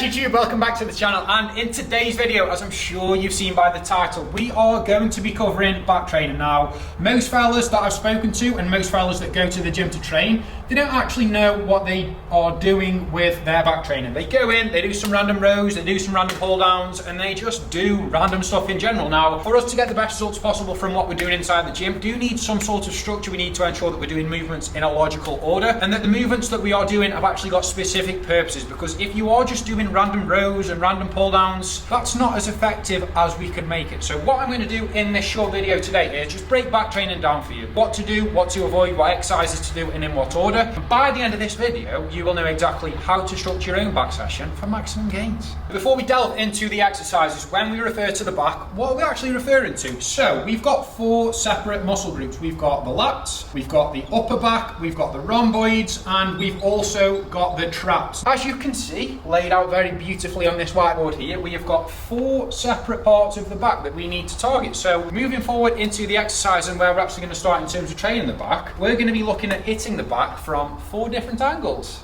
YouTube, welcome back to the channel, and in today's video, as I'm sure you've seen by the title, we are going to be covering back training. Now, most fellas that I've spoken to and most fellas that go to the gym to train, they don't actually know what they are doing with their back training. They go in, they do some random rows, they do some random pull downs, and they just do random stuff in general. Now, for us to get the best results possible from what we're doing inside the gym, we do need some sort of structure. We need to ensure that we're doing movements in a logical order, and that the movements that we are doing have actually got specific purposes, because if you are just doing random rows and random pull downs, that's not as effective as we could make it. So what I'm going to do in this short video today is just break back training down for you. What to do, what to avoid, what exercises to do, and in what order. And by the end of this video, you will know exactly how to structure your own back session for maximum gains. Before we delve into the exercises, when we refer to the back, what are we actually referring to? So we've got 4 separate muscle groups. We've got the lats, we've got the upper back, we've got the rhomboids, and we've also got the traps. As you can see, laid out very beautifully on this whiteboard here, we have got 4 separate parts of the back that we need to target. So moving forward into the exercise and where we're actually going to start in terms of training the back, we're going to be looking at hitting the back from 4 different angles.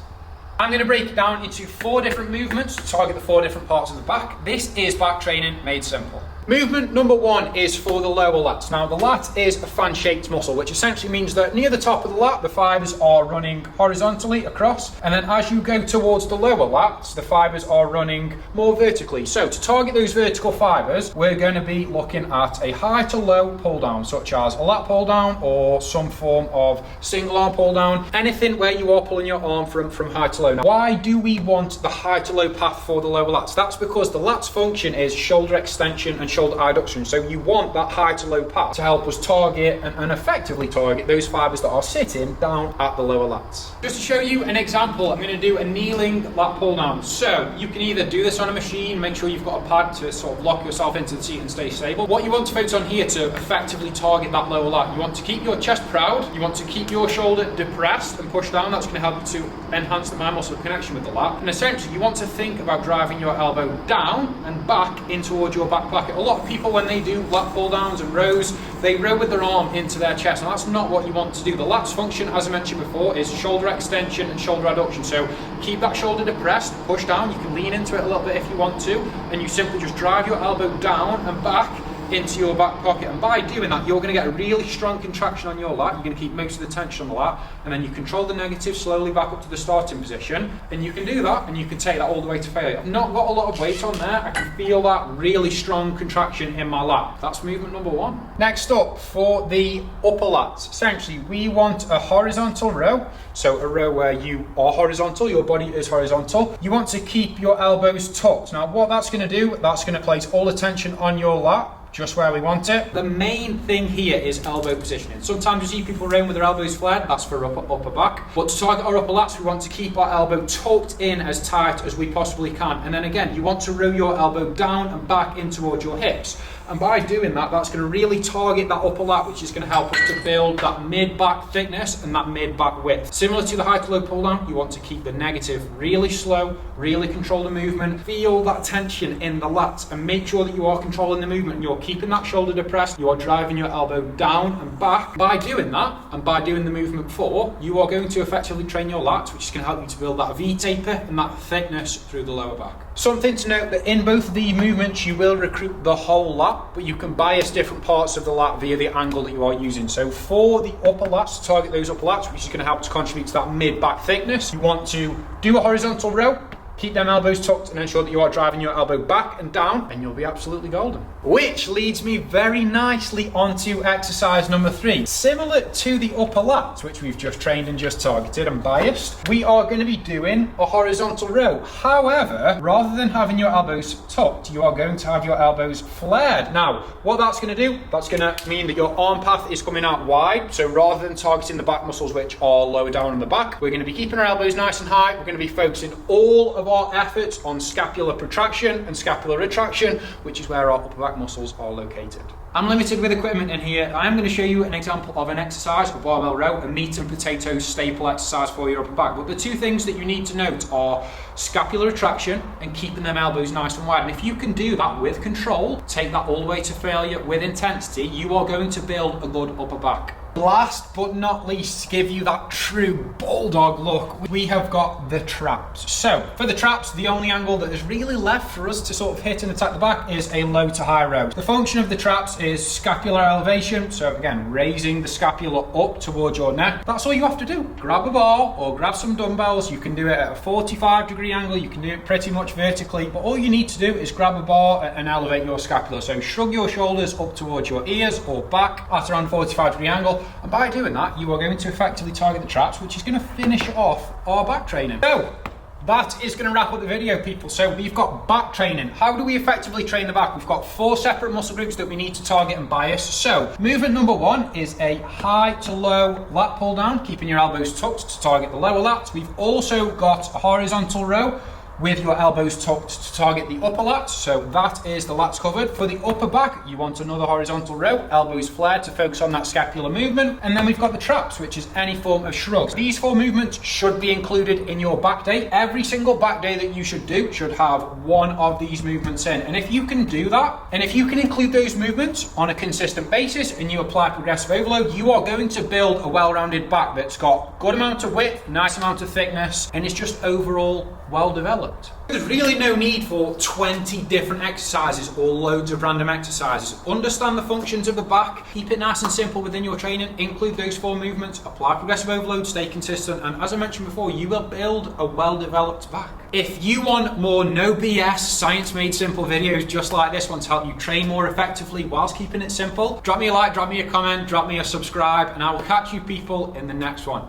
I'm going to break it down into 4 different movements to target the 4 different parts of the back. This is back training made simple. Movement number 1 is for the lower lats. Now, the lat is a fan-shaped muscle, which essentially means that near the top of the lat, the fibers are running horizontally across, and then as you go towards the lower lats, the fibers are running more vertically. So to target those vertical fibers, we're going to be looking at a high to low pull down, such as a lat pull down or some form of single arm pull down, anything where you are pulling your arm from high to low. Now, why do we want the high to low path for the lower lats? That's because the lats function is shoulder extension and shoulder adduction. So you want that high to low path to help us target and effectively target those fibers that are sitting down at the lower lats. Just to show you an example, I'm going to do a kneeling lat pull down. So you can either do this on a machine, make sure you've got a pad to sort of lock yourself into the seat and stay stable. What you want to focus on here to effectively target that lower lat, you want to keep your chest proud, you want to keep your shoulder depressed and push down. That's going to help you to enhance the mind muscle connection with the lat. And essentially you want to think about driving your elbow down and back in towards your back pocket. A lot of people, when they do lat pull downs and rows, they row with their arm into their chest, and that's not what you want to do. The lats function, as I mentioned before, is shoulder extension and shoulder adduction. So keep that shoulder depressed, push down. You can lean into it a little bit if you want to, and you simply just drive your elbow down and back into your back pocket, and by doing that you're going to get a really strong contraction on your lat. You're going to keep most of the tension on the lat, and then you control the negative slowly back up to the starting position, and you can do that and you can take that all the way to failure. I've not got a lot of weight on there, I can feel that really strong contraction in my lat. That's movement number 1. Next up, for the upper lats, essentially we want a horizontal row. So a row where you are horizontal, your body is horizontal. You want to keep your elbows tucked. Now what that's going to do, that's going to place all the tension on your lat, just where we want it. The main thing here is elbow positioning. Sometimes you see people rowing with their elbows flared, that's for upper back. But to target our upper lats, we want to keep our elbow tucked in as tight as we possibly can. And then again, you want to row your elbow down and back in towards your hips. And by doing that, that's going to really target that upper lat, which is going to help us to build that mid-back thickness and that mid-back width. Similar to the high to low pull down, you want to keep the negative really slow, really control the movement, feel that tension in the lats, and make sure that you are controlling the movement and you're keeping that shoulder depressed, you are driving your elbow down and back. By doing that, and by doing the movement 4, you are going to effectively train your lats, which is going to help you to build that V-taper and that thickness through the lower back. Something to note that in both of the movements you will recruit the whole lat, but you can bias different parts of the lat via the angle that you are using. So for the upper lats, to target those upper lats, which is going to help to contribute to that mid-back thickness, you want to do a horizontal row, keep them elbows tucked, and ensure that you are driving your elbow back and down, and you'll be absolutely golden. Which leads me very nicely onto exercise number 3. Similar to the upper lats, which we've just trained and just targeted and biased, we are going to be doing a horizontal row. However, rather than having your elbows tucked, you are going to have your elbows flared. Now, what that's going to do, that's going to mean that your arm path is coming out wide. So rather than targeting the back muscles, which are lower down in the back, we're going to be keeping our elbows nice and high. We're going to be focusing all of our efforts on scapular protraction and scapular retraction, which is where our upper back muscles are located. I'm limited with equipment in here. I'm going to show you an example of an exercise, a barbell row, a meat and potatoes staple exercise for your upper back. But the 2 things that you need to note are scapular retraction and keeping them elbows nice and wide. And if you can do that with control, take that all the way to failure with intensity, you are going to build a good upper back. Last but not least, to give you that true bulldog look, we have got the traps. So for the traps, the only angle that is really left for us to sort of hit and attack the back is a low to high row. The function of the traps is scapular elevation. So again, raising the scapula up towards your neck. That's all you have to do. Grab a bar or grab some dumbbells. You can do it at a 45-degree angle. You can do it pretty much vertically, but all you need to do is grab a bar and elevate your scapula. So shrug your shoulders up towards your ears or back at around 45-degree angle. And by doing that, you are going to effectively target the traps, which is going to finish off our back training. So that is going to wrap up the video, people. So we've got back training. How do we effectively train the back? We've got 4 separate muscle groups that we need to target and bias. So movement number 1 is a high to low lat pull down, keeping your elbows tucked to target the lower lats. We've also got a horizontal row with your elbows tucked to target the upper lats. So that is the lats covered. For the upper back, you want another horizontal row, elbows flared to focus on that scapular movement. And then we've got the traps, which is any form of shrugs. These 4 movements should be included in your back day. Every single back day that you should do should have one of these movements in. And if you can do that, and if you can include those movements on a consistent basis and you apply progressive overload, you are going to build a well-rounded back that's got good amount of width, nice amount of thickness, and it's just overall well developed. There's really no need for 20 different exercises or loads of random exercises. Understand the functions of the back, keep it nice and simple within your training, include those 4 movements, apply progressive overload, stay consistent, and as I mentioned before, you will build a well-developed back. If you want more no BS, science made simple videos just like this one to help you train more effectively whilst keeping it simple, drop me a like, drop me a comment, drop me a subscribe, and I will catch you people in the next one.